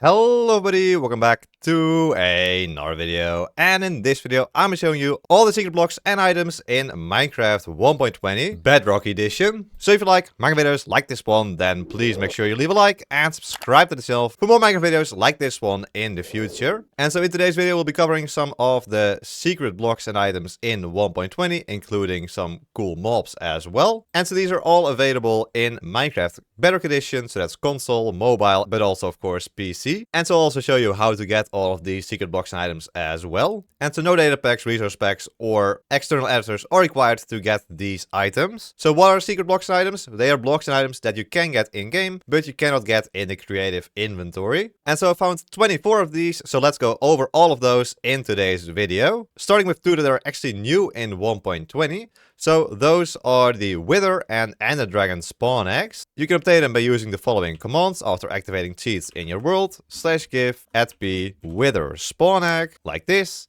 Hello everybody, welcome back to another video, and in this video I'm showing you all the secret blocks and items in Minecraft 1.20 Bedrock edition. So if you like Minecraft videos like this one, then please make sure you leave a like and subscribe to the channel for more Minecraft videos like this one in the future. And so in today's video we'll be covering some of the secret blocks and items in 1.20, including some cool mobs as well. And so these are all available in Minecraft Bedrock edition, so that's console, mobile, but also of course PC. And so I'll also show you how to get all of these secret blocks and items as well. And so no data packs, resource packs, or external editors are required to get these items. So what are secret blocks and items? They are blocks and items that you can get in-game, but you cannot get in the creative inventory. And so I found 24 of these, so let's go over all of those in today's video. Starting with two that are actually new in 1.20. So those are the Wither and Ender Dragon spawn eggs. You can obtain them by using the following commands after activating cheats in your world. /give @p Wither spawn egg, like this.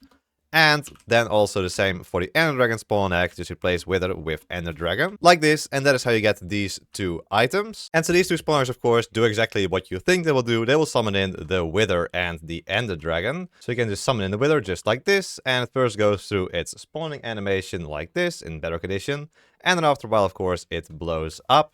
And then also the same for the Ender Dragon spawn egg, just replace Wither with Ender Dragon, like this, and that is how you get these two items. And so these two spawners, of course, do exactly what you think they will do. They will summon in the Wither and the Ender Dragon. So you can just summon in the Wither just like this, and it first goes through its spawning animation like this in Bedrock Edition. And then after a while, of course, it blows up.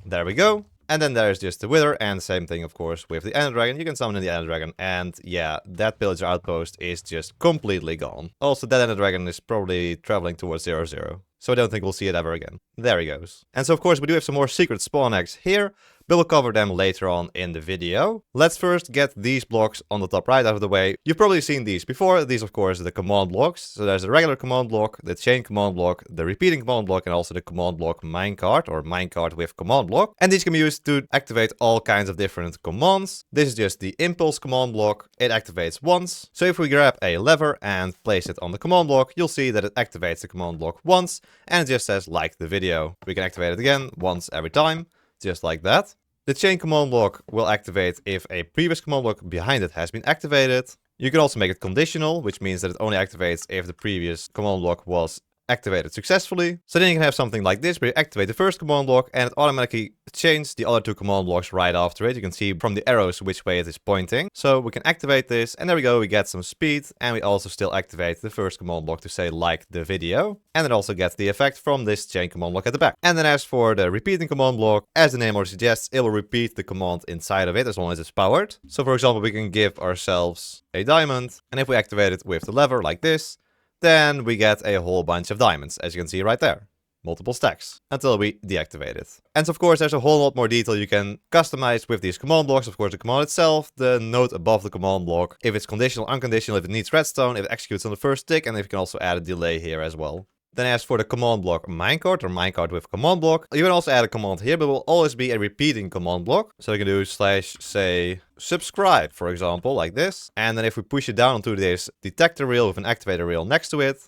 There we go. And then there's just the Wither, and same thing, of course, with the Ender Dragon. You can summon in the Ender Dragon, and yeah, that pillager outpost is just completely gone. Also, that Ender Dragon is probably traveling towards 0-0, so I don't think we'll see it ever again. There he goes. And so, of course, we do have some more secret spawn eggs here, but we'll cover them later on in the video. Let's first get these blocks on the top right out of the way. You've probably seen these before. These, of course, are the command blocks. So there's the regular command block, the chain command block, the repeating command block, and also the command block minecart, or minecart with command block. And these can be used to activate all kinds of different commands. This is just the impulse command block. It activates once. So if we grab a lever and place it on the command block, you'll see that it activates the command block once, and it just says like the video. We can activate it again once every time, just like that. The chain command block will activate if a previous command block behind it has been activated. You can also make it conditional, which means that it only activates if the previous command block was activated successfully. So then you can have something like this, where you activate the first command block and it automatically changes the other two command blocks right after it. You can see from the arrows which way it is pointing. So we can activate this, and there we go, we get some speed, and we also still activate the first command block to say like the video. And it also gets the effect from this chain command block at the back. And then as for the repeating command block, as the name already suggests, it will repeat the command inside of it as long as it's powered. So for example, we can give ourselves a diamond, and if we activate it with the lever like this, then we get a whole bunch of diamonds, as you can see right there. Multiple stacks, until we deactivate it. And so of course there's a whole lot more detail you can customize with these command blocks. Of course the command itself, the note above the command block, if it's conditional, unconditional, if it needs redstone, if it executes on the first tick, and if you can also add a delay here as well. Then as for the command block minecart, or minecart with command block, you can also add a command here, but it will always be a repeating command block. So you can do /say subscribe, for example, like this. And then if we push it down onto this detector reel with an activator reel next to it,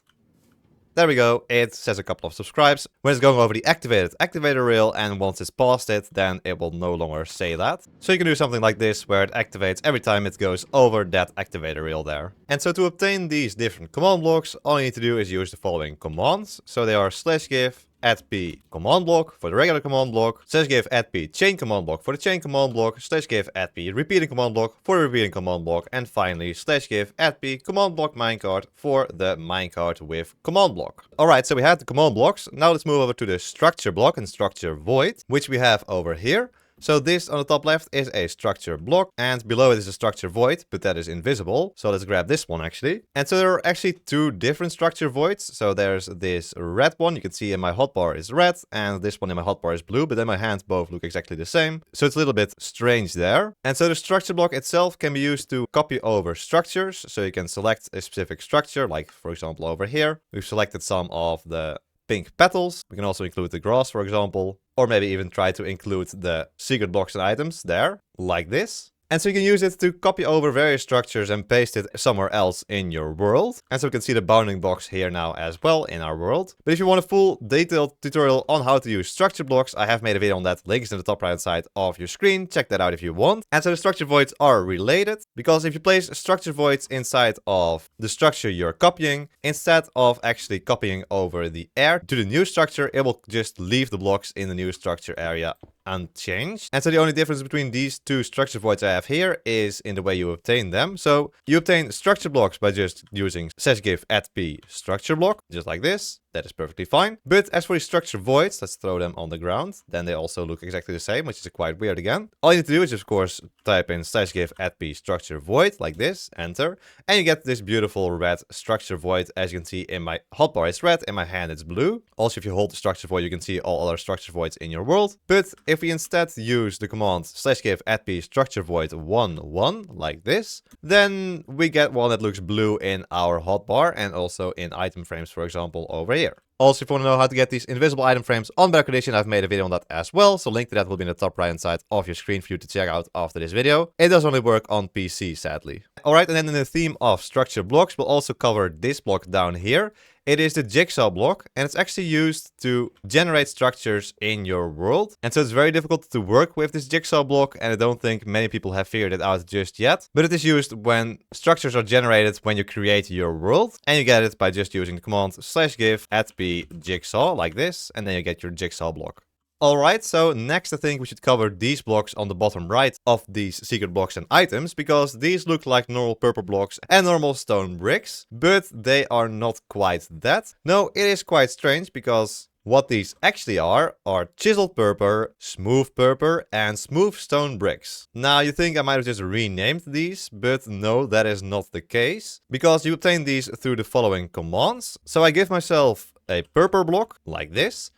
there we go, it says a couple of subscribes. When it's going over the activated activator rail, and once it's past it, then it will no longer say that. So you can do something like this, where it activates every time it goes over that activator rail there. And so to obtain these different command blocks, all you need to do is use the following commands. So they are /give @p command block for the regular command block, /give @p chain command block for the chain command block, /give @p repeating command block for the repeating command block, and finally /give @p command block minecart for the minecart with command block. Alright, so we had the command blocks. Now let's move over to the structure block and structure void, which we have over here. So this on the top left is a structure block, and below it is a structure void, but that is invisible. So let's grab this one actually. And so there are actually two different structure voids. So there's this red one, you can see in my hotbar is red, and this one in my hotbar is blue, but then my hands both look exactly the same. So it's a little bit strange there. And so the structure block itself can be used to copy over structures. So you can select a specific structure, like for example over here. We've selected some of the pink petals. We can also include the grass, for example, or maybe even try to include the secret blocks and items there, like this. And so you can use it to copy over various structures and paste it somewhere else in your world. And so we can see the bounding box here now as well in our world. But if you want a full detailed tutorial on how to use structure blocks, I have made a video on that. Link is in the top right hand side of your screen. Check that out if you want. And so the structure voids are related, because if you place structure voids inside of the structure you're copying, instead of actually copying over the air to the new structure, it will just leave the blocks in the new structure area unchanged. And so the only difference between these two structure voids I have here is in the way you obtain them. So you obtain structure blocks by just using /gif add p structure block, just like this. That is perfectly fine. But as for the structure voids, let's throw them on the ground. Then they also look exactly the same, which is quite weird again. All you need to do is, of course, type in /gif add p structure void like this, enter, and you get this beautiful red structure void. As you can see in my hotbar, it's red, in my hand it's blue. Also, if you hold the structure void, you can see all other structure voids in your world. But if we instead use the command /gif add p structure void 1 like this, then we get one that looks blue in our hotbar and also in item frames, for example, over here. Also, if you want to know how to get these invisible item frames on Bedrock Edition, I've made a video on that as well. So link to that will be in the top right hand side of your screen for you to check out after this video. It does only work on PC, sadly. Alright, and then in the theme of structure blocks, we'll also cover this block down here. It is the Jigsaw Block, and it's actually used to generate structures in your world. And so it's very difficult to work with this Jigsaw Block, and I don't think many people have figured it out just yet. But it is used when structures are generated when you create your world, and you get it by just using the command /gif add p jigsaw like this, and then you get your Jigsaw Block. Alright, so next I think we should cover these blocks on the bottom right of these secret blocks and items, because these look like normal purple blocks and normal stone bricks, but they are not quite that. No, it is quite strange, because what these actually are chiseled purpur, smooth purpur, and smooth stone bricks. Now, you think I might have just renamed these, but no, that is not the case, because you obtain these through the following commands. So I give myself a purpur block, like this,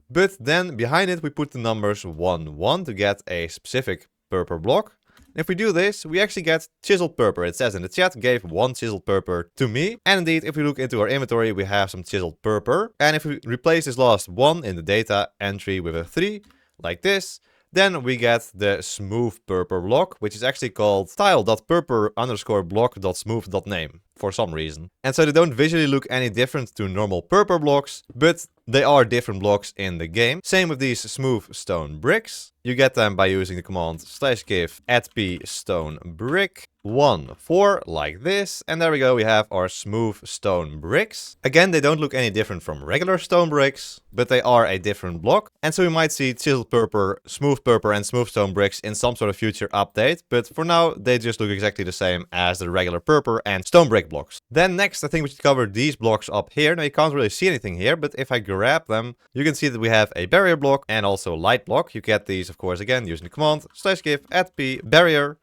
but then behind it we put the numbers 1 to get a specific purpur block. If we do this, we actually get chiseled purpur. It says in the chat, gave 1 chiseled purpur to me. And indeed, if we look into our inventory, we have some chiseled purpur. And if we replace this last 1 in the data entry with a 3, like this, then we get the smooth purpur block, which is actually called style.purpur_block.smooth.name for some reason. And so they don't visually look any different to normal purpur blocks, but they are different blocks in the game. Same with these smooth stone bricks. You get them by using the command /gif add p stone brick 1 like this, and there we go, we have our smooth stone bricks. Again, they don't look any different from regular stone bricks, but they are a different block. And so we might see chiseled purpur, smooth purpur, and smooth stone bricks in some sort of future update, but for now they just look exactly the same as the regular purpur and stone brick blocks. Then next, I think we should cover these blocks up here. Now you can't really see anything here, but if I grab them, you can see that we have a barrier block and also a light block. You get these, of course, again using the command /gif add p barrier.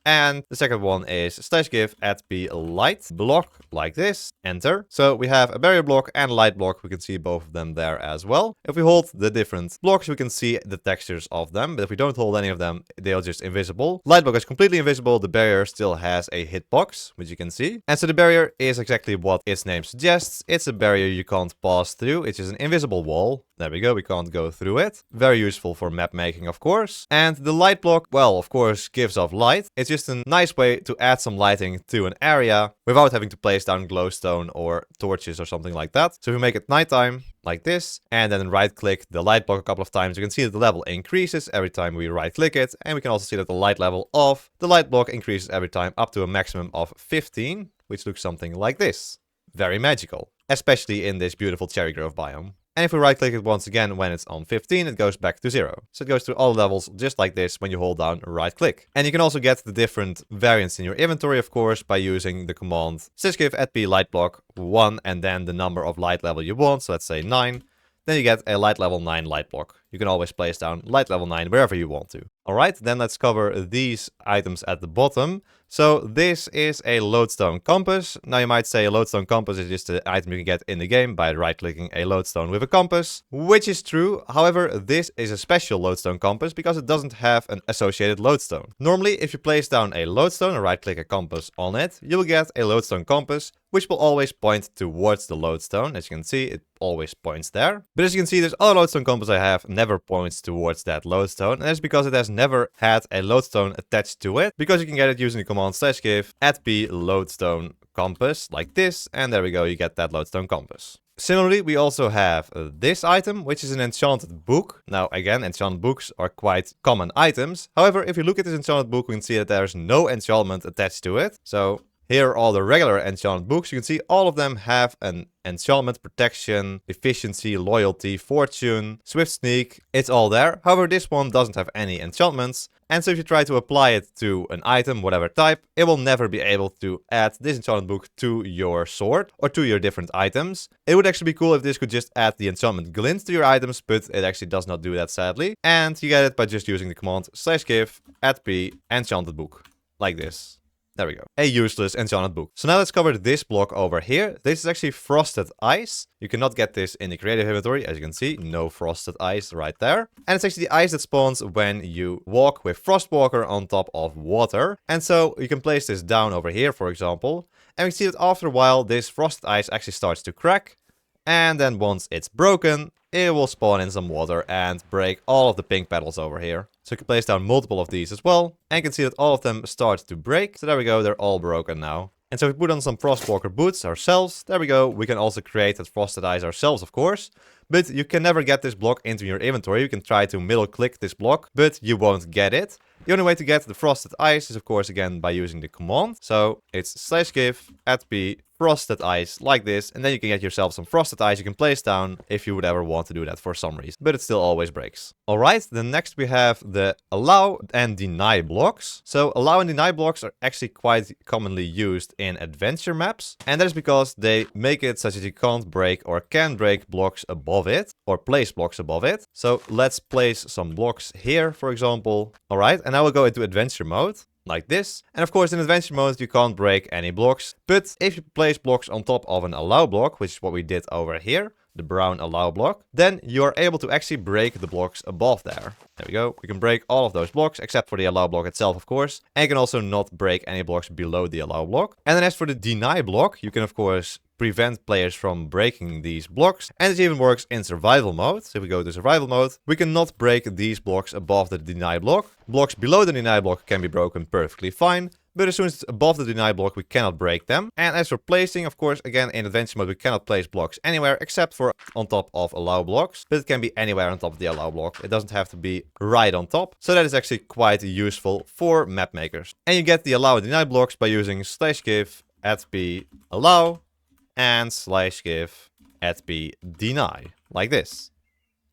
And the second one is /gif add p light block, like this, enter. So we have a barrier block and a light block. We can see both of them there as well. If we hold the different blocks, we can see the textures of them. But if we don't hold any of them, they're just invisible. Light block is completely invisible. The barrier still has a hitbox, which you can see. And so the barrier is exactly what its name suggests. It's a barrier you can't pass through. It's just an invisible wall. There we go, we can't go through it. Very useful for map making, of course. And the light block, well, of course, gives off light. It's just a nice way to add some lighting to an area without having to place down glowstone or torches or something like that. So if we make it nighttime, like this, and then right click the light block a couple of times, you can see that the level increases every time we right click it. And we can also see that the light level of the light block increases every time up to a maximum of 15, which looks something like this. Very magical, especially in this beautiful cherry grove biome. And if we right click it once again when it's on 15, it goes back to 0. So it goes through all levels just like this when you hold down right click. And you can also get the different variants in your inventory, of course, by using the command /gif add p light block 1 and then the number of light level you want. So let's say 9. Then you get a light level 9 light block. You can always place down light level 9 wherever you want to. Alright, then let's cover these items at the bottom. So this is a Lodestone Compass. Now you might say a Lodestone Compass is just an item you can get in the game by right-clicking a lodestone with a compass, which is true. However, this is a special Lodestone Compass because it doesn't have an associated lodestone. Normally, if you place down a lodestone and right-click a compass on it, you will get a Lodestone Compass, which will always point towards the lodestone. As you can see, it always points there. But as you can see, there's other Lodestone Compass I have never points towards that lodestone, and that's because it has never had a lodestone attached to it, because you can get it using the command /gif add p lodestone compass like this, and there we go, you get that Lodestone Compass. Similarly, we also have this item, which is an Enchanted Book. Now, again, Enchanted Books are quite common items. However, if you look at this Enchanted Book, we can see that there's no enchantment attached to it. So here are all the regular enchanted books. You can see all of them have an enchantment, protection, efficiency, loyalty, fortune, swift sneak. It's all there. However, this one doesn't have any enchantments. And so if you try to apply it to an item, whatever type, it will never be able to add this enchanted book to your sword or to your different items. It would actually be cool if this could just add the enchantment glint to your items, but it actually does not do that, sadly. And you get it by just using the command /give add p enchanted book, like this. There we go. A useless enchanted book. So now let's cover this block over here. This is actually frosted ice. You cannot get this in the creative inventory, as you can see. No frosted ice right there. And it's actually the ice that spawns when you walk with Frostwalker on top of water. And so you can place this down over here, for example. And we see that after a while, this frosted ice actually starts to crack. And then once it's broken, it will spawn in some water and break all of the pink petals over here. So you can place down multiple of these as well. And you can see that all of them start to break. So there we go, they're all broken now. And so if we put on some Frostwalker boots ourselves, there we go. We can also create that frosted ice ourselves, of course. But you can never get this block into your inventory. You can try to middle click this block, but you won't get it. The only way to get the frosted ice is, of course, again, by using the command. So it's /give add p frosted ice, like this. And then you can get yourself some frosted ice you can place down if you would ever want to do that for some reason. But it still always breaks. Alright, then next we have the allow and deny blocks. So allow and deny blocks are actually quite commonly used in adventure maps. And that is because they make it such that you can't break or can break blocks above it, or place blocks above it. So let's place some blocks here, for example. Alright, and now we'll go into adventure mode, like this. And of course, in adventure mode, you can't break any blocks. But if you place blocks on top of an allow block, which is what we did over here, the brown allow block, then you're able to actually break the blocks above there. There we go. We can break all of those blocks, except for the allow block itself, of course. And you can also not break any blocks below the allow block. And then as for the deny block, you can, of course, prevent players from breaking these blocks. And it even works in survival mode. So if we go to survival mode, we cannot break these blocks above the deny block. Blocks below the deny block can be broken perfectly fine. But as soon as it's above the deny block, we cannot break them. And as for placing, of course, again, in adventure mode, we cannot place blocks anywhere except for on top of allow blocks. But it can be anywhere on top of the allow block. It doesn't have to be right on top. So that is actually quite useful for map makers. And you get the allow and deny blocks by using /give add p allow and /give add p deny, like this.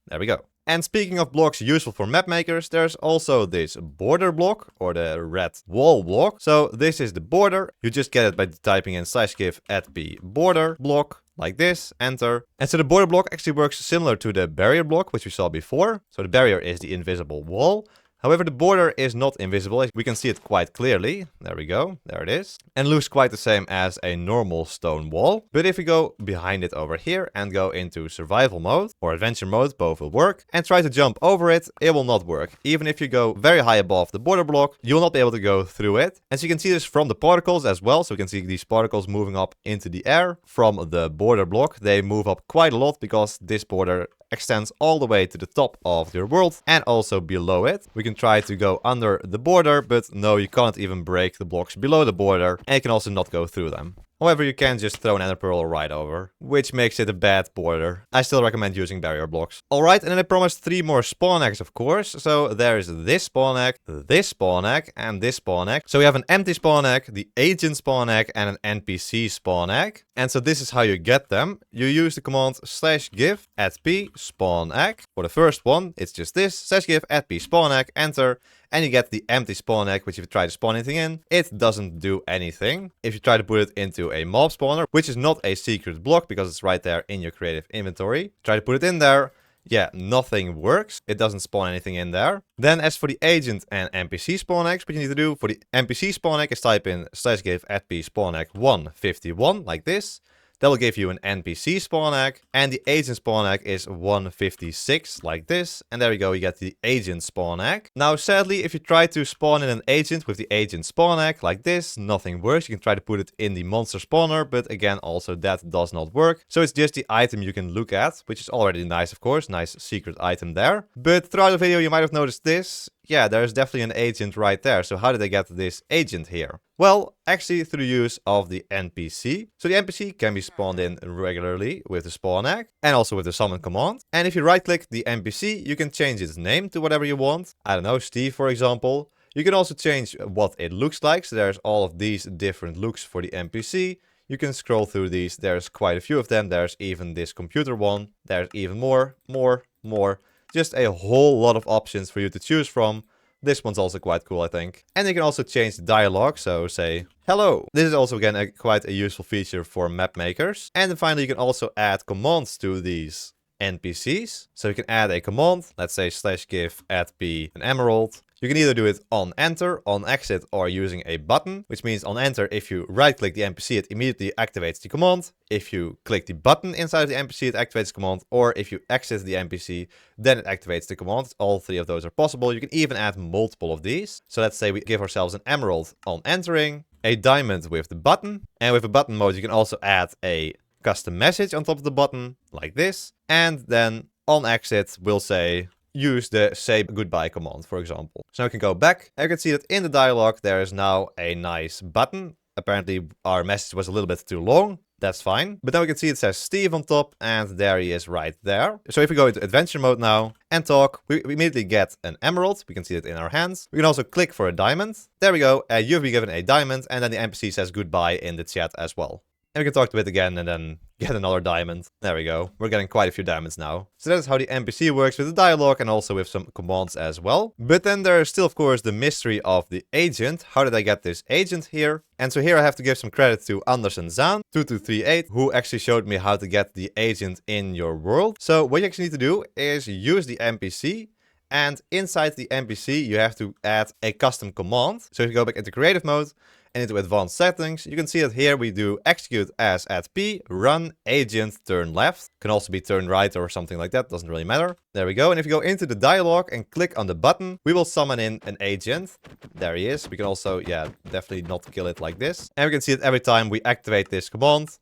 There we go. And speaking of blocks useful for map makers, there's also this border block, or the red wall block. So this is the border. You just get it by typing in /give add p border block, like this, enter. And so the border block actually works similar to the barrier block, which we saw before. So the barrier is the invisible wall. However, the border is not invisible. We can see it quite clearly. There we go. There it is. And looks quite the same as a normal stone wall. But if we go behind it over here and go into survival mode or adventure mode, both will work, and try to jump over it, it will not work. Even if you go very high above the border block, you will not be able to go through it. And so you can see this from the particles as well. So we can see these particles moving up into the air from the border block. They move up quite a lot because this border extends all the way to the top of your world and also below it. We can try to go under the border, but no, you can't even break the blocks below the border, and you can also not go through them. However, you can just throw an ender pearl right over, which makes it a bad border. I still recommend using barrier blocks. Alright, and then I promised 3 more spawn eggs, of course. So there's this spawn egg, this spawn egg, and this spawn egg. So we have an empty spawn egg, the agent spawn egg, and an NPC spawn egg. And so this is how you get them. You use the command /give add p spawn egg. For the first one, it's just this, /give add p spawn egg, enter. And you get the empty spawn egg, which if you try to spawn anything in, it doesn't do anything. If you try to put it into a mob spawner, which is not a secret block because it's right there in your creative inventory, try to put it in there, yeah, nothing works. It doesn't spawn anything in there. Then as for the agent and NPC spawn eggs, what you need to do for the NPC spawn egg is type in /give add p spawn egg 151, like this. That will give you an NPC spawn egg, and the agent spawn egg is 156, like this. And there we go, you get the agent spawn egg. Now, sadly, if you try to spawn in an agent with the agent spawn egg, like this, nothing works. You can try to put it in the monster spawner, but again, also that does not work. So it's just the item you can look at, which is already nice, of course. Nice secret item there. But throughout the video, you might have noticed this. Yeah, there's definitely an agent right there. So how did I get this agent here? Well, actually through use of the NPC. So the NPC can be spawned in regularly with the spawn egg and also with the summon command. And if you right click the NPC, you can change its name to whatever you want. I don't know, Steve, for example. You can also change what it looks like. So there's all of these different looks for the NPC. You can scroll through these. There's quite a few of them. There's even this computer one. There's even more. Just a whole lot of options for you to choose from. This one's also quite cool, I think. And you can also change the dialogue. So say, hello. This is also, again, quite a useful feature for map makers. And then finally, you can also add commands to these NPCs. So you can add a command. Let's say /give add p an emerald. You can either do it on enter, on exit, or using a button, which means on enter, if you right click the NPC, it immediately activates the command. If you click the button inside of the NPC, it activates the command, or if you exit the NPC, then it activates the command. All three of those are possible. You can even add multiple of these. So let's say we give ourselves an emerald on entering, a diamond with the button, and with a button mode, you can also add a custom message on top of the button, like this, and then on exit, we'll say, use the say goodbye command, for example. So now we can go back. And you can see that in the dialogue, there is now a nice button. Apparently, our message was a little bit too long. That's fine. But now we can see it says Steve on top, and there he is right there. So if we go into adventure mode now and talk, we immediately get an emerald. We can see it in our hands. We can also click for a diamond. There we go. You've been given a diamond, and then the NPC says goodbye in the chat as well. And we can talk to it again and then get another diamond. There we go. We're getting quite a few diamonds now. So that is how the NPC works with the dialogue and also with some commands as well. But then there is still, of course, the mystery of the agent. How did I get this agent here? And so here I have to give some credit to Anders and Zaan, 2238, who actually showed me how to get the agent in your world. So what you actually need to do is use the NPC. And inside the NPC, you have to add a custom command. So if you go back into creative mode, and into advanced settings, you can see that here we do execute as at p, run, agent, turn left. Can also be turn right or something like that, doesn't really matter. There we go. And if you go into the dialogue and click on the button, we will summon in an agent. There he is. We can also, yeah, definitely not kill it like this. And we can see that every time we activate this command,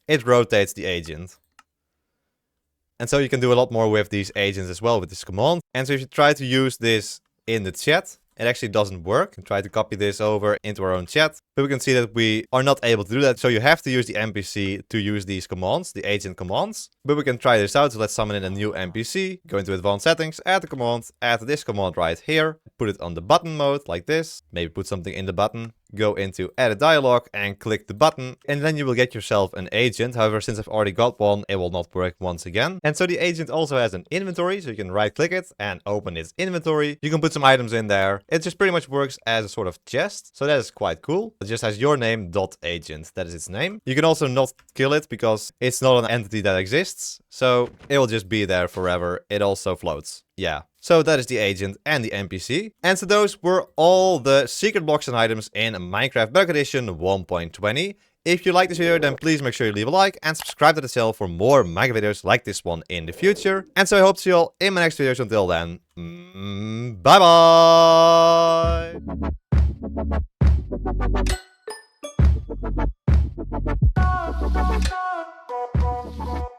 it rotates the agent. And so you can do a lot more with these agents as well with this command. And so if you try to use this in the chat, it actually doesn't work. And try to copy this over into our own chat. But we can see that we are not able to do that. So you have to use the NPC to use these commands, the agent commands. But we can try this out. So let's summon in a new NPC. Go into advanced settings, add the command, add this command right here. Put it on the button mode like this. Maybe put something in the button. Go into edit dialog and click the button. And then you will get yourself an agent. However, since I've already got one, it will not work once again. And so the agent also has an inventory. So you can right click it and open its inventory. You can put some items in there. It just pretty much works as a sort of chest. So that is quite cool. It just has your name .agent. That is its name. You can also not kill it because it's not an entity that exists. So it will just be there forever. It also floats. Yeah. So that is the agent and the NPC. And so those were all the secret blocks and items in Minecraft Bedrock Edition 1.20. If you like this video, then please make sure you leave a like and subscribe to the channel for more Minecraft videos like this one in the future. And so I hope to see you all in my next videos. Until then, bye bye!